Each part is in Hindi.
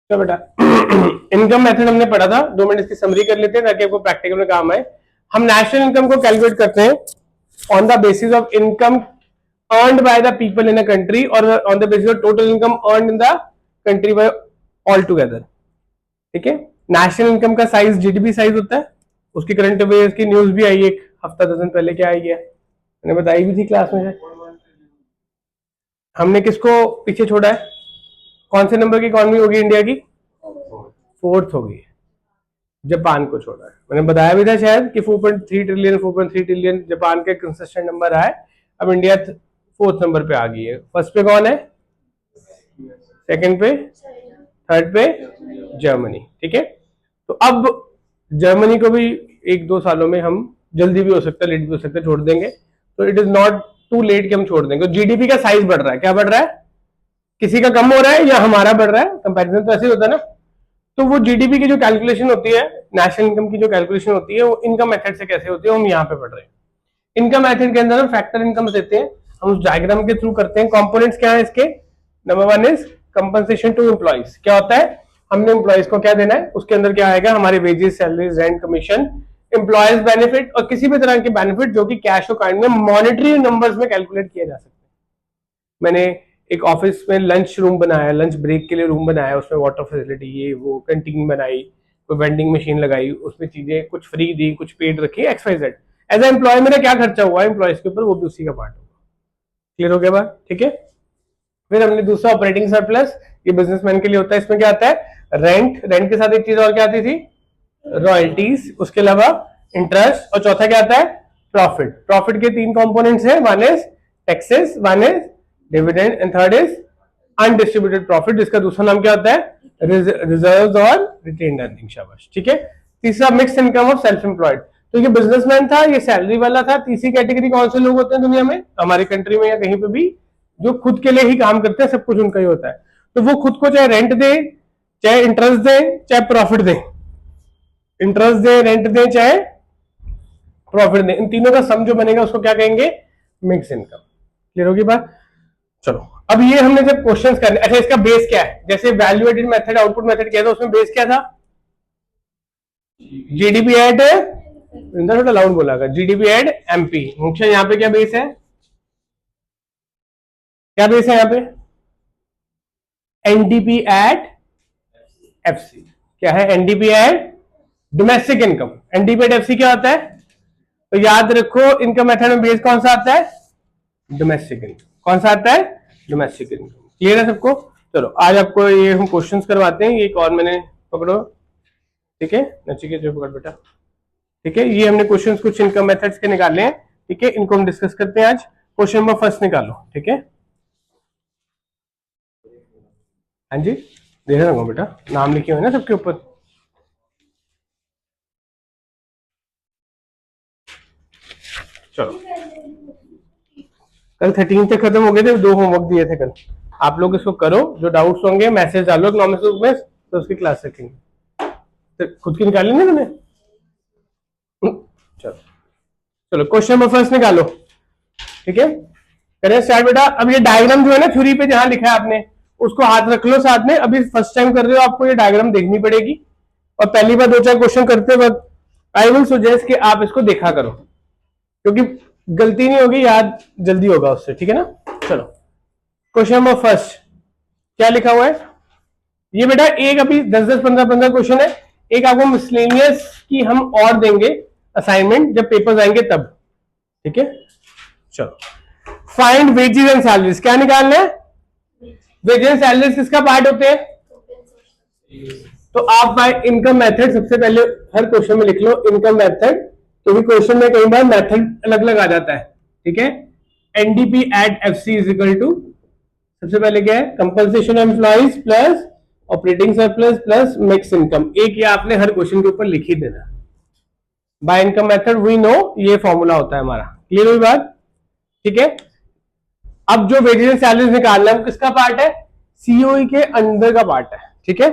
तो बेटा इनकम मेथड हमने पढ़ा था, 2 मिनट इसकी समरी कर लेते हैं ताकि आपको प्रैक्टिकल में काम आए। हम नेशनल इनकम को कैलकुलेट करते हैं on the basis of income earned by the people in a country और on the basis of total income earned in the country by all together. ठीक है, नेशनल इनकम का साइज जीडीपी साइज होता है, उसकी करंट अफेयर्स की न्यूज भी आई एक हफ्ता 10 दिन पहले, क्या आई है मैंने बताई भी थी क्लास में। हमने किसको पीछे छोड़ा है, कौन से नंबर की इकोनॉमी होगी इंडिया की, 4th होगी, जापान को छोड़ा है। मैंने बताया भी था शायद कि 4.3 ट्रिलियन 4.3 ट्रिलियन जापान के कंसिस्टेंट नंबर आए, अब इंडिया 4th नंबर पे आ गई है। फर्स्ट पे कौन है, सेकंड पे, थर्ड पे जर्मनी। ठीक है, तो अब जर्मनी को भी 1-2 सालों में हम, जल्दी भी हो सकता है लेट भी हो सकता है, छोड़ देंगे। तो it is not too late कि हम छोड़ देंगे। जीडीपी का साइज बढ़ रहा है, क्या बढ़ रहा है, किसी का कम हो रहा है या हमारा बढ़ रहा है, कंपैरिजन तो ऐसे ही होता है ना। तो वो जीडीपी की जो कैलकुलेशन होती है, नेशनल इनकम की जो कैलकुलेशन होती है, वो इनकम मेथड से कैसे होती है, हम यहाँ पे पढ़ रहे हैं। इनकम मेथड के अंदर हम फैक्टर इनकम देते हैं, हम उस डायग्राम के थ्रू करते हैं। कंपोनेंट्स क्या है इसके, number 1 is compensation to employees. क्या होता है, हमने एम्प्लॉइज को क्या देना है, उसके अंदर क्या आएगा, हमारे wages, salaries, rent, commission, employees benefit और किसी भी तरह के बेनिफिट जो कि कैश और काइंड में मॉनेटरी नंबर्स में कैलकुलेट किया जा सकता है। मैंने एक ऑफिस में लंच रूम बनाया, लंच ब्रेक के लिए रूम बनाया, उसमें वाटर फैसिलिटी, ये वो, कैंटीन बनाई, कोई वेंडिंग मशीन लगाई, उसमें चीजें कुछ फ्री दी, कुछ पेड रखी, XYZ। एज ए एम्प्लॉय मेरा क्या खर्चा हुआ है एम्प्लॉयज के ऊपर, वो भी उसी का पार्ट होगा। क्लियर हो गया बात, ठीक है। फिर हमने दूसरा ऑपरेटिंग सरप्लस, ये बिजनेसमैन के लिए होता है। इसमें क्या आता है, रेंट, रेंट के साथ एक चीज और क्या आती थी, रॉयल्टीज, उसके अलावा इंटरेस्ट, और चौथा क्या आता है, प्रॉफिट। प्रॉफिट के 3 कंपोनेंट्स हैं, one is taxes, one is dividend and third is undistributed profit, जिसका दूसरा नाम क्या होता है, रिजर्व्स और रिटेन्ड अर्निंग। शाबाश, ठीक है। तीसरा mixed income of self employed, तो ये बिजनेसमैन था, ये सैलरी वाला था। तीसरी कैटेगरी कौन से लोग होते हैं दुनिया में, हमारी कंट्री में या कहीं पे भी, जो खुद के लिए ही काम करते हैं, सब कुछ उनका ही होता है। तो वो खुद को चाहे रेंट दे, चाहे इंटरेस्ट दे, चाहे प्रॉफिट दे, इंटरेस्ट दे, रेंट दे, चाहे प्रॉफिट दे, इन तीनों का सम जो बनेगा उसको क्या कहेंगे, मिक्स इनकम। क्लियर होगी बात। चलो, अब ये हमने जब क्वेश्चंस करने, अच्छा इसका बेस क्या है, जैसे value added method, output method किया था, उसमें बेस क्या था, जीडीपी एड, थोड़ा लाउड बोला, जीडीपी एड एमपी। मुख्य यहाँ पे क्या बेस है, क्या बेस है यहाँ पे, एनडीपी एट एफसी। क्या है, NDP at domestic income. NDP at FC क्या होता है, तो याद रखो इनकम मेथड में बेस कौन सा आता है, डोमेस्टिक इनकम। कौन सा आता है, डोमेस्टिक इनकम। क्लियर है सबको। चलो आज आपको ये हम क्वेश्चंस करवाते हैं। ये एक और मैंने, पकड़ो, ठीक है, नचिकेत जो पकड़ बेटा, ठीक है। ये हमने क्वेश्चंस कुछ इनकम मेथड्स के निकाले हैं, ठीक है, इनको हम डिस्कस करते हैं आज। क्वेश्चन नंबर फर्स्ट निकालो, ठीक है। हाँ जी, देख रहा हूँ बेटा, नाम लिखे हुए ना सबके ऊपर। चलो, कल 13 तक खत्म हो गए थे, 2 होमवर्क दिए थे कल, आप लोग इसको करो, जो डाउट्स होंगे मैसेज डालो इकोनॉमिक्स ग्रुप में, तो उसकी क्लास रखेंगे। तो खुद की निकाली ना तुमने, चलो चलो क्वेश्चन नंबर फर्स्ट निकालो, ठीक है। करें स्टार्ट बेटा। अब ये डायग्राम जो है ना, थ्योरी पे जहां लिखा है आपने, उसको हाथ रख लो साथ में। अभी फर्स्ट टाइम कर रहे हो, आपको ये डायग्राम देखनी पड़ेगी, और पहली बार 2-4 क्वेश्चन करते वक्त आई विल सजेस्ट कि आप इसको देखा करो, क्योंकि गलती नहीं होगी, याद जल्दी होगा उससे, ठीक है ना। चलो क्वेश्चन नंबर फर्स्ट क्या लिखा हुआ है, ये बेटा एक अभी 10-10, 15-15 क्वेश्चन है। एक आपको मिसलेनियस की हम और देंगे असाइनमेंट, जब पेपर्स आएंगे तब, ठीक है। चलो, फाइंड वेजेस एंड सैलरीज, क्या निकालना है, वेजेस एंड सैलरीज किसका पार्ट होते हैं, तो आप बाय इनकम मेथड सबसे पहले हर क्वेश्चन में लिख लो इनकम मेथड, क्योंकि क्वेश्चन में कई बार मेथड अलग अलग आ जाता है, ठीक है। NDP at FC is equal to, सबसे पहले क्या है, compensation employees plus operating surplus plus mix income. एक ये आपने हर क्वेश्चन के ऊपर लिख ही देना। By income method we know, ये फॉर्मूला होता है हमारा। क्लियर हुई बात, ठीक है। अब जो वेजेस एंड सैलरीज निकालना है, किसका पार्ट है, सीओई के अंदर का पार्ट है, ठीक है।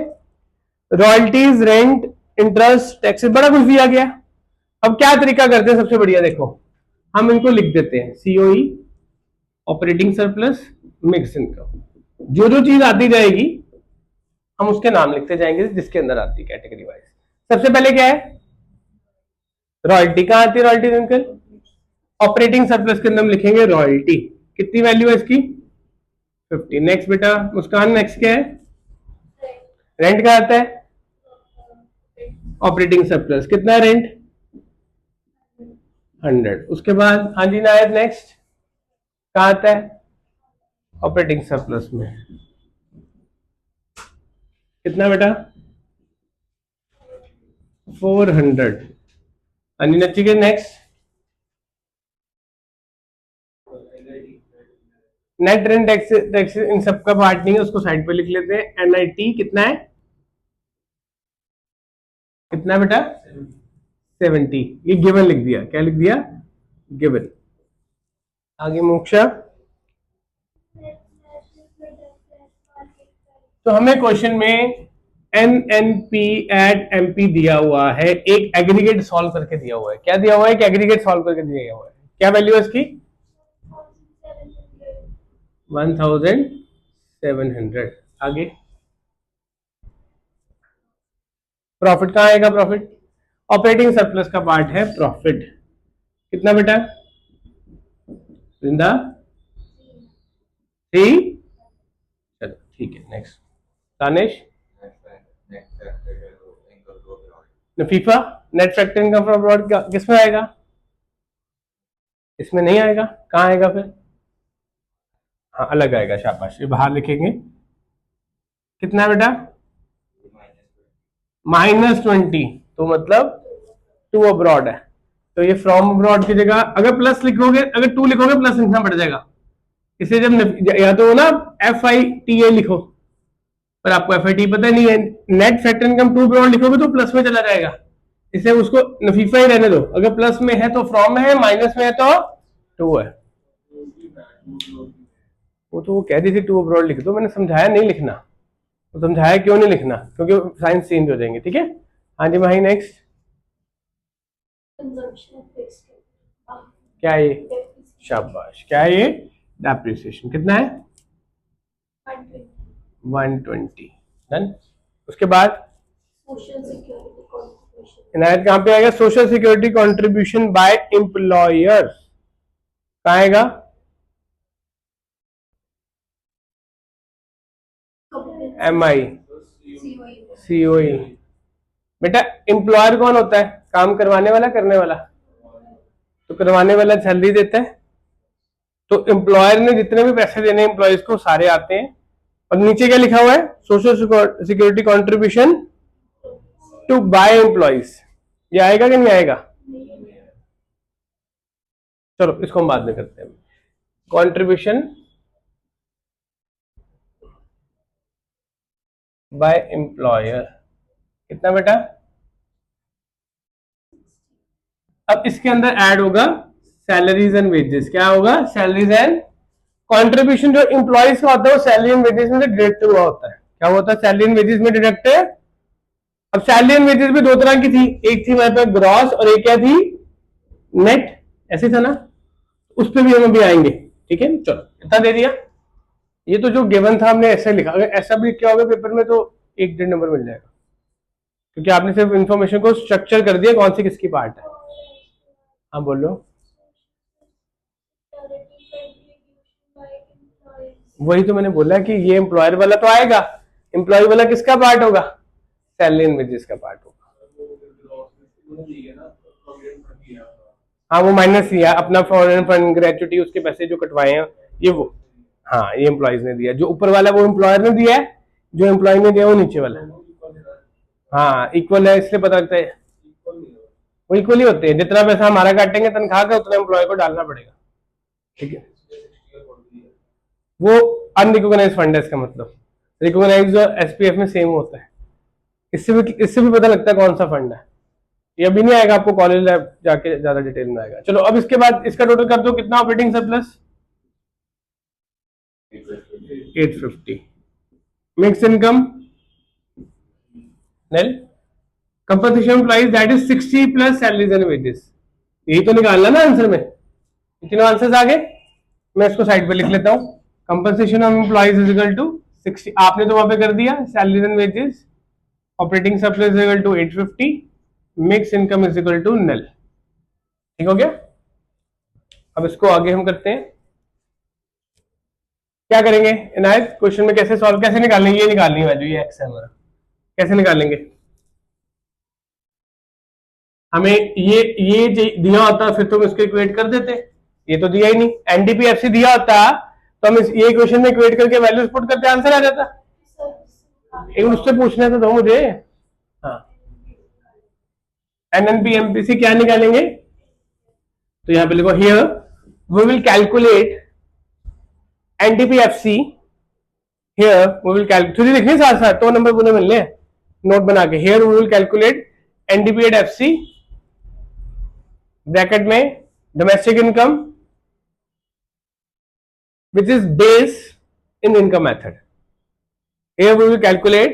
रॉयल्टीज, रेंट, इंटरेस्ट, टैक्सेस, बड़ा कुछ दिया गया। अब क्या तरीका करते हैं, सबसे बढ़िया देखो, हम इनको लिख देते हैं, COE, operating surplus, mix income. जो जो चीज आती जाएगी हम उसके नाम लिखते जाएंगे जिसके अंदर आती है कैटेगरी वाइज। सबसे पहले क्या है, रॉयल्टी। कहाँ आती है रॉयल्टी अंकल? ऑपरेटिंग सरप्लस के अंदर हम लिखेंगे रॉयल्टी। कितनी वैल्यू है इसकी? 50। नेक्स्ट बेटा मुस्कान, नेक्स्ट क्या है? रेंट कहाँ आता है? Operating surplus. कितना है रेंट? 100। उसके बाद हाँ जी नायद, नेक्स्ट कहाँ आता है? ऑपरेटिंग सरप्लस में। कितना बेटा? 400। हाँ जी Nachiket, next. Net rent tax इन सबका पार्ट नहीं है, उसको साइड पे लिख लेते हैं। एनआईटी कितना है? कितना बेटा? 70। ये गिवन लिख दिया। क्या लिख दिया? गिवन। आगे मोक्षा। तो हमें क्वेश्चन में NNP एट MP दिया हुआ है, एक एग्रीगेट सॉल्व करके दिया हुआ है। क्या दिया हुआ है? कि एग्रीगेट सॉल्व करके दिया हुआ है। क्या वैल्यू है इसकी? 1700। आगे प्रॉफिट कहाँ आएगा? प्रॉफिट ऑपरेटिंग सरप्लस का पार्ट है प्रॉफिट। कितना बेटा? जिंदा 3। चलो ठीक है, next Danish. Nafifa, net factor income from abroad किस में आएगा? इसमें नहीं आएगा। कहाँ आएगा फिर? हाँ अलग आएगा, शाबाश, ये बाहर लिखेंगे। कितना बेटा? -20। तो मतलब टू अब्रॉड है, तो ये फ्रॉम अब्रॉड की जगह अगर प्लस लिखोगे, अगर 2 लिखोगे प्लस लिखना पड़ जाएगा। इसे जब या तो ना FITA लिखो, पर आपको FIT पता नहीं है। Net factor income to abroad लिखोगे तो प्लस में चला जाएगा, इसे उसको नफीफा ही रहने दो। अगर प्लस में है तो फ्रॉम में है, माइनस में है तो टू है। वो तो वो कह रही थी टू अब्रॉड लिख दो, मैंने समझाया नहीं लिखना। तो समझाया क्यों नहीं लिखना? क्योंकि साइंस चेंज हो जाएंगे। ठीक है, हाँ जी भाई नेक्स्ट। क्या है ये? शाबाश, क्या है ये? डेप्रिसिएशन। कितना है? 120। डन। उसके बाद इनायत कहाँ पे आएगा? Social security contribution by employer. कहाँ आएगा? MI COE। बेटा एम्प्लॉयर कौन होता है? काम करवाने वाला, करने वाला? तो करवाने वाला सैलरी देता है, तो एम्प्लॉयर ने जितने भी पैसे देने एम्प्लॉयज को सारे आते हैं। और नीचे क्या लिखा हुआ है? Social security contribution to by employees. ये आएगा कि नहीं आएगा? चलो इसको हम बाद में करते हैं। Contribution by employer. कितना बेटा? अब इसके अंदर ऐड होगा सैलरीज एंड वेजेस। क्या होगा? Salaries and contribution. जो एम्प्लॉयज का होता है वो सैलरी एंड वेजेस में से डिडक्ट हुआ होता है। क्या होता है? सैलरी एंड वेजेस में डिडक्ट है। अब सैलरी एंड वेजेस भी दो तरह की थी, एक थी हमारे पास ग्रॉस और एक क्या थी? नेट। ऐसे था ना? उस पर भी हम अभी आएंगे। ठीक है, चलो इतना दे दिया। ये तो जो गिवन था हमने ऐसे लिखा, अगर ऐसा भी क्या होगा पेपर में तो 1-1.5 नंबर मिल जाएगा, क्योंकि आपने सिर्फ इंफॉर्मेशन को स्ट्रक्चर कर दिया कौन सी किसकी पार्ट है। हाँ बोलो। वही तो मैंने बोला कि ये एम्प्लॉयर वाला तो आएगा, एम्प्लॉय वाला किसका पार्ट होगा? सैलरी एंड वेजेस का पार्ट होगा। हाँ वो माइनस दिया अपना, फॉरेन फंड, ग्रेचुटी, उसके पैसे जो कटवाए हैं ये वो। हाँ ये एम्प्लॉयज ने दिया, जो ऊपर वाला वो एम्प्लॉयर ने दिया है, जो एम्प्लॉय ने दिया वो नीचे वाला है। हाँ इक्वल है, इसलिए पता लगता है वो इक्वली होते हैं। जितना पैसा हमारा काटेंगे तनख्वाह का, उतना एम्प्लॉय को डालना पड़ेगा। ठीक है, वो अनरिकॉग्नाइज फंड है इसका मतलब। रिकॉग्नाइज और SPF में सेम होता है। इससे भी पता लगता है कौन सा फंड है। ये अभी नहीं आएगा, आपको कॉलेज लैब जाके ज्यादा डिटेल में आएगा। चलो अब इसके बाद इसका टोटल कर दो, कितना operating surplus? 850। Mix income nail compensation employees that is 60 plus salaries and wages. यही तो निकालना ना आंसर में। तीनों आंसर्स आ गए। मैं इसको साइड पे लिख लेता हूँ। Compensation of employees is equal to 60 आपने तो वहां पे कर दिया salaries and wages, operating surplus is equal to 850, mix income is equal to null. ठीक हो गया। अब इसको आगे हम करते हैं, क्या करेंगे इनायत, क्वेश्चन में कैसे सॉल्व, कैसे निकालेंगे, ये निकालनी है वैल्यू, ये एक्स है हमारा, कैसे निकालेंगे। हमें ये दिया होता फिर तो हम इसको इक्वेट कर देते, ये तो दिया ही नहीं। एनडीपीएफसी दिया होता तो हम ये इक्वेशन में इक्वेट करके वैल्यूज पुट करते आंसर आ जाता। एक उससे पूछना तो दो मुझे। हाँ, एनएनपी एमपीसी क्या निकालेंगे, तो यहां पे लिखो here we will calculate NDPFC, here we will calculate, लिखने साथ साथ तो नंबर पूरे मिलने नोट बना के। Here we will calculate NDPFC bracket में domestic income which is based in income method. Here we will calculate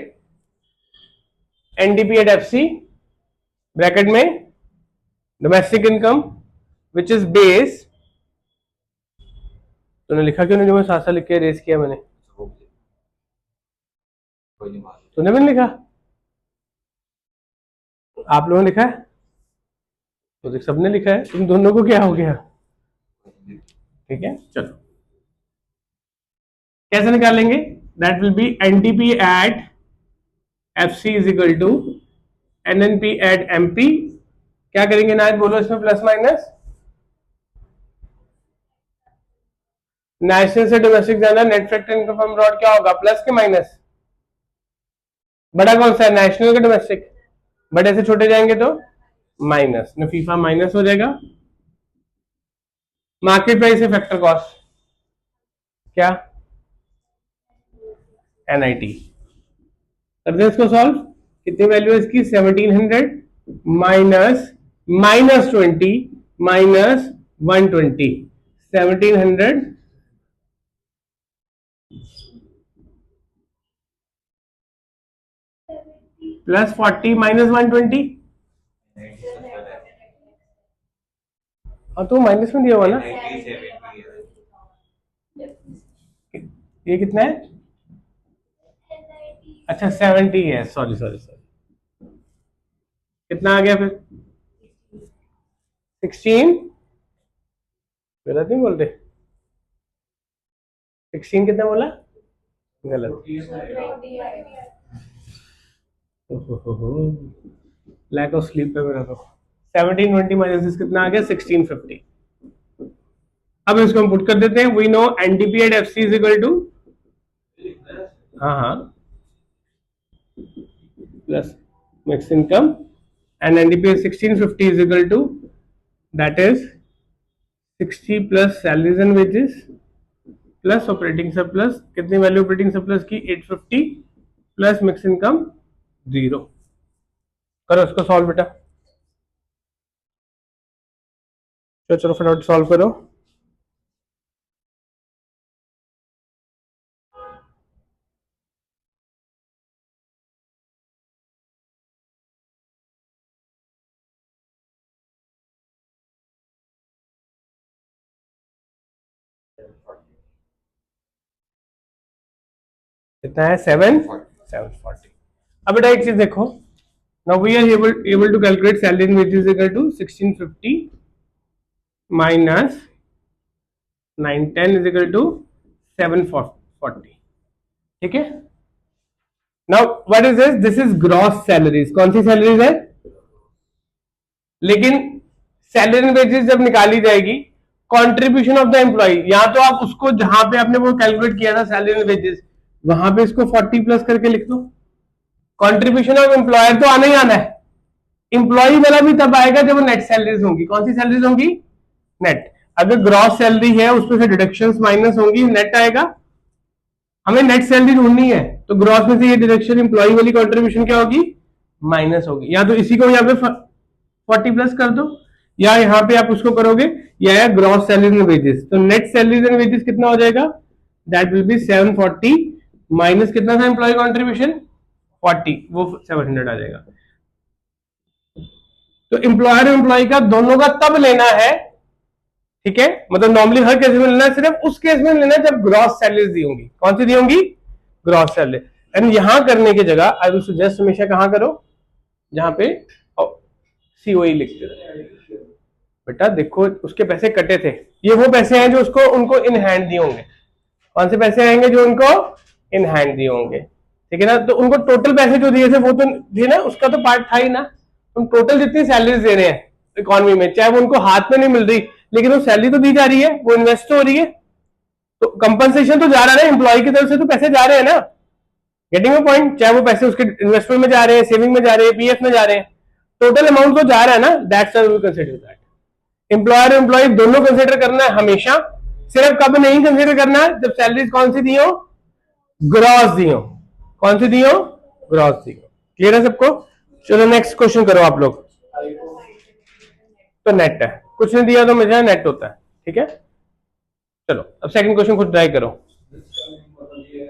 NDP at FC bracket में domestic income which is based, तूने लिखा क्यों नहीं, जो मैं साथ साथ लिख के रेस किया मैंने, तूने भी नहीं लिखा, आप लोगों ने लिखा है, तो सबने लिखा है, तुम दोनों को क्या हो गया। ठीक है चलो, कैसे निकालेंगे, that will be NDP at FC is equal to NNP at MP. क्या करेंगे नायक बोलो इसमें, प्लस माइनस, नेशनल से डोमेस्टिक जाना, net factor income from abroad क्या होगा, प्लस के माइनस, बड़ा कौन सा है नेशनल का डोमेस्टिक, बड़े से छोटे जाएंगे तो माइनस, नफीफा माइनस हो जाएगा, मार्केट प्राइस से फैक्टर कॉस्ट क्या एनआईटी, कर दे इसको सॉल्व, कितनी वैल्यू है इसकी 1700 माइनस -20 माइनस 120, 1700 प्लस 40 माइनस 120, और तो माइनस में दिया हुआ ना, ये कितना है, अच्छा 70 है, सॉरी सॉरी सॉरी, कितना आ गया फिर 16, गलत नहीं बोल रहे, 16 कितना बोला, गलत, लैक ऑफ स्लीप पे मेरा तो 1720 माइनस कितना आ गया 1650। अब इसको हम पुट कर देते हैं, we know NDP at FC is equal to, हाँ हाँ, plus mix income and NDP 1650 is equal to that is 60 plus salaries and wages plus operating surplus, कितनी वैल्यू ऑपरेटिंग सरप्लस की 850 प्लस मिक्स इनकम 0। करो इसको सॉल्व बेटा, चलो फटाफट सॉल्व करो। कितना है 740। अब बेटा एक चीज देखो, now we are able to calculate salary and wages equal to 1650 minus 910 is equal to 740। ठीक है, now what is this, this is gross salaries, कौन सी सैलरीज है, लेकिन सैलरी एंड वेजेस जब निकाली जाएगी कंट्रीब्यूशन ऑफ द एम्प्लॉय, यहां तो आप उसको जहां पे आपने वो कैलकुलेट किया था सैलरी एंड वेजेस, वहां पे इसको 40 प्लस करके लिख दो, कंट्रीब्यूशन ऑफ एम्प्लॉयर तो आना ही आना है, एम्प्लॉय वाला भी तब आएगा जब नेट सैलरीज होंगी, कौन सी सैलरीज होंगी, नेट, अगर ग्रॉस सैलरी है उसमें से डिडक्शंस माइनस होंगी, नेट आएगा, हमें नेट सैलरी ढूंढनी है तो ग्रॉस में से ये डिडक्शन एम्प्लॉय वाली कंट्रीब्यूशन क्या होगी, माइनस होगी, या तो इसी को यहाँ पे 40 प्लस कर दो, या यहाँ पे आप उसको करोगे, या ग्रॉस सैलरी एंड वेजेस, तो नेट सैलरी एंड वेजेस कितना हो जाएगा, दैट विल बी 740 माइनस कितना था एम्प्लॉय कंट्रीब्यूशन 40, वो 700 आ जाएगा। तो एम्प्लॉयर और एम्प्लॉय का दोनों का तब लेना है, ठीक है, मतलब नॉर्मली हर केस में लेना है, सिर्फ उस केस में लेना है जब ग्रॉस सैलरीज दी होंगी, कौन सी दी होंगी, ग्रॉस सैलरी। एंड यहां करने की जगह आई विल सजेस्ट हमेशा कहां करो, जहां पे सीओई लिखते रहो। बेटा देखो उसके पैसे कटे थे, ये वो पैसे हैं जो उसको उनको इन हैंड दिए होंगे। कौन से पैसे आएंगे? जो उनको इन हैंड दिए होंगे, ठीक है ना। तो उनको टोटल पैसे जो दिए थे वो तो दिए ना, उसका तो पार्ट था ही ना। तुम टोटल जितनी सैलरीज दे रहे हैं इकोनॉमी में, चाहे वो उनको हाथ में नहीं मिल रही, लेकिन वो सैलरी तो दी जा रही है, वो इन्वेस्ट तो हो रही है, तो कंपनसेशन तो जा रहा है ना, एम्प्लॉय की तरफ से तो पैसे जा रहे हैं ना। Getting a point? चाहे वो पैसे उसके इन्वेस्टमेंट में जा रहे हैं, सेविंग में जा रहे हैं, पीएफ में जा रहे हैं, टोटल अमाउंट तो जा रहा है ना। That's why we consider that. Employer employ दोनों कंसीडर करना है हमेशा। सिर्फ कब नहीं कंसीडर करना है? जब सैलरीज कौन सी दी हो? ग्रॉस दी हो। कौन सी दी हो? ग्रॉस दी हो। क्लियर है सबको? चलो नेक्स्ट क्वेश्चन करो आप लोग। तो नेट है, कुछ नहीं दिया तो मुझे नेट होता है, ठीक है। चलो अब सेकंड क्वेश्चन खुद ट्राई करो।